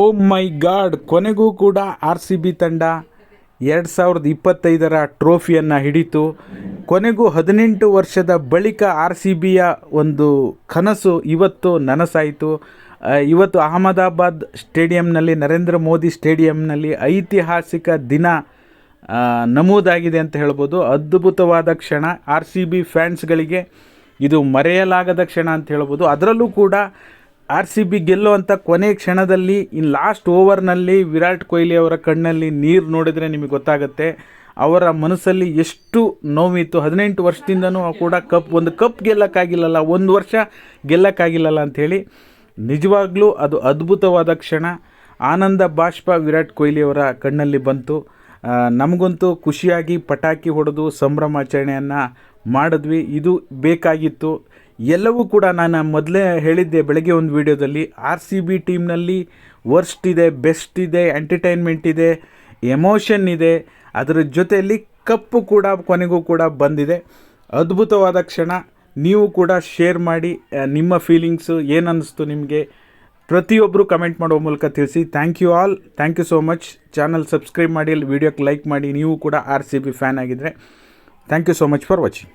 ಓ ಮೈ god, ಕೊನೆಗೂ ಕೂಡ RCB ತಂಡ 2025ರ ಟ್ರೋಫಿಯನ್ನು ಹಿಡಿತು. ಕೊನೆಗೂ 18 ವರ್ಷದ ಬಳಿಕ RCBಯ ಒಂದು ಕನಸು ಇವತ್ತು ನನಸಾಯಿತು. ಇವತ್ತು ಅಹಮದಾಬಾದ್ ಸ್ಟೇಡಿಯಂನಲ್ಲಿ, ನರೇಂದ್ರ ಮೋದಿ ಸ್ಟೇಡಿಯಂನಲ್ಲಿ ಐತಿಹಾಸಿಕ ದಿನ ನಮೂದಾಗಿದೆ ಅಂತ ಹೇಳ್ಬೋದು. ಅದ್ಭುತವಾದ ಕ್ಷಣ. RCB ಫ್ಯಾನ್ಸ್ಗಳಿಗೆ ಇದು ಮರೆಯಲಾಗದ ಕ್ಷಣ ಅಂತ ಹೇಳ್ಬೋದು. ಅದರಲ್ಲೂ ಕೂಡ RCB ಗೆಲ್ಲುವಂಥ ಕೊನೆ ಕ್ಷಣದಲ್ಲಿ ಲಾಸ್ಟ್ ಓವರ್ನಲ್ಲಿ ವಿರಾಟ್ ಕೊಹ್ಲಿ ಅವರ ಕಣ್ಣಲ್ಲಿ ನೀರು ನೋಡಿದರೆ ನಿಮಗೆ ಗೊತ್ತಾಗುತ್ತೆ ಅವರ ಮನಸ್ಸಲ್ಲಿ ಎಷ್ಟು ನೋವಿತ್ತು. 18 ವರ್ಷದಿಂದನೂ ಕೂಡ ಒಂದು ಕಪ್ ಗೆಲ್ಲಕ್ಕಾಗಿಲ್ಲಲ್ಲ, ಒಂದು ವರ್ಷ ಗೆಲ್ಲಕ್ಕಾಗಿಲ್ಲಲ್ಲ ಅಂಥೇಳಿ. ನಿಜವಾಗ್ಲೂ ಅದು ಅದ್ಭುತವಾದ ಕ್ಷಣ. ಆನಂದ ಬಾಷ್ಪ ವಿರಾಟ್ ಕೊಹ್ಲಿ ಅವರ ಕಣ್ಣಲ್ಲಿ ಬಂತು. ನಮಗಂತೂ ಖುಷಿಯಾಗಿ ಪಟಾಕಿ ಹೊಡೆದು ಸಂಭ್ರಮಾಚರಣೆಯನ್ನು ಮಾಡಿದ್ವಿ. ಇದು ಬೇಕಾಗಿತ್ತು. ಎಲ್ಲವೂ ಕೂಡ ನಾನು ಮೊದಲೇ ಹೇಳಿದ್ದೆ ಬೆಳಗ್ಗೆ ಒಂದು ವಿಡಿಯೋದಲ್ಲಿ, RCB ಟೀಮ್ನಲ್ಲಿ ವರ್ಸ್ಟ್ ಇದೆ, ಬೆಸ್ಟ್ ಇದೆ, ಎಂಟರ್ಟೈನ್ಮೆಂಟ್ ಇದೆ, ಎಮೋಷನ್ ಇದೆ, ಅದರ ಜೊತೆಯಲ್ಲಿ ಕಪ್ಪು ಕೂಡ ಕೊನೆಗೂ ಕೂಡ ಬಂದಿದೆ. ಅದ್ಭುತವಾದ ಕ್ಷಣ. ನೀವು ಕೂಡ ಶೇರ್ ಮಾಡಿ ನಿಮ್ಮ ಫೀಲಿಂಗ್ಸು ಏನು ಅನ್ನಿಸ್ತು ನಿಮಗೆ, ಪ್ರತಿಯೊಬ್ಬರು ಕಮೆಂಟ್ ಮಾಡುವ ಮೂಲಕ ತಿಳಿಸಿ. Thank you all, thank you so much. Channel subscribe ಮಾಡಿ, ವಿಡಿಯೋಕ್ಕೆ ಲೈಕ್ ಮಾಡಿ. ನೀವು ಕೂಡ RCB ಫ್ಯಾನ್ ಆಗಿದ್ದರೆ thank you so much for watching.